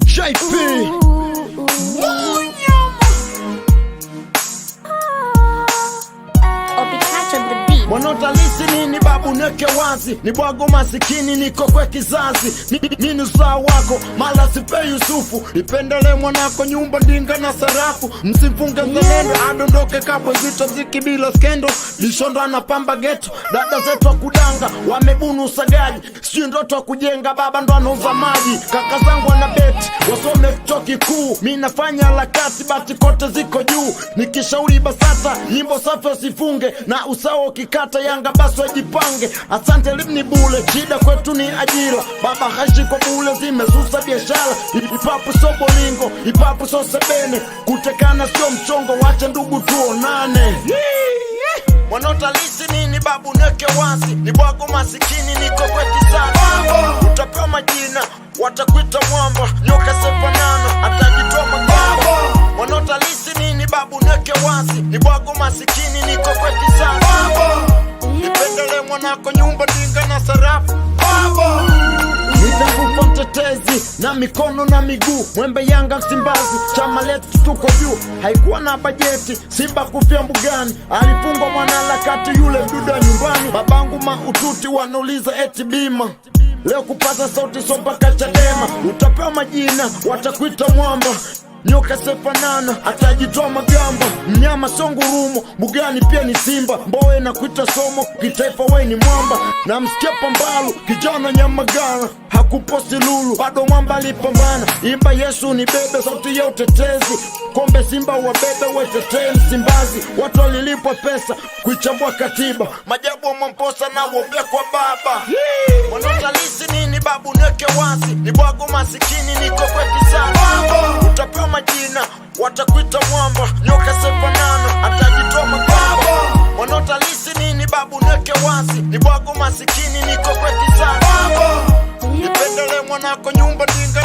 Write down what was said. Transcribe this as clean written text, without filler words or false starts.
JP Wanaotalisi nini babu neke wazi, ni bwago masikini niko kwe kizazi. Nini usawa wako mala sipe Yusufu, ipendele mwanako nyumba ndinga na sarafu. Msifunge zelendo adondoke kabwe zito ziki bila skendo. Lishondo anapamba geto, dada zetu wa kudanga wamebunu usagaji. Sijui ndoto wa kujenga baba ndo anauza maji. Kaka zangu wanabeti wasome chuo kikuu, mi nafanya harakati bati kote ziko juu. Nikishauri BASATA nyimbo safi wasifunge, na usawa kikata Yanga basi wajipange. Asante elimu ni bule, shida kwetu ni ajira. Baba haishi kwa bule, zimesusa biashara. Ipapu so bolingo, ipapu so sebene. Kutekana sio mchongo, wache ndugu tuonane. Wanaotalisi nini babu neke wazi, ni bwago masikini niko kwe kizazi. Utapewa majina, watakuita mwamba. Nyoka sefanana, atajitoa magamba. Wanaotalisi nini babu neke wazi, ni bwago masikini niko kwe kizazi. Nipendele mwanako nyumba ndinga na sarafu. Nitakufa mtetezi na mikono na miguu. Mwembe Yanga Msimbazi, chama letu tuko juu. Haikuwa na bajeti, Simba kufia mbugani. Alifungwa mwanaharakati yule mduda nyumbani. Babangu maututi wanauliza eti bima. Leo kupata sauti sopa Chadema. Utapewa majina, watakuita mwamba. Nyoka sefanana, atajitoa magamba. Mnyama songurumo, mbugani pia ni simba. Mbowe na kuita somo, kitaifa we ni mwamba. Na msikia Pambalu, kijana Nyamagana. Hakuposti lulu, bado mwamba alipambana. Imba Yesu ni bebe, sauti ya utetezi. Kombe Simba wabebe, wetetee Msimbazi. Watu walilipwa pesa, kuichambua katiba. Majabu wa Mwamposa na wobe kwa baba. Wanaotalisi nini babu neke wazi, ni bwago masikini niko kwe kizazi. Utapewa majina, watakuita mwamba. Nyoka sefanana, atajitoa magamba. Wanaotalisi nini babu neke wazi, ni bwago masikini niko kwe kizazi. Nipendele mwanako nyumba ndinga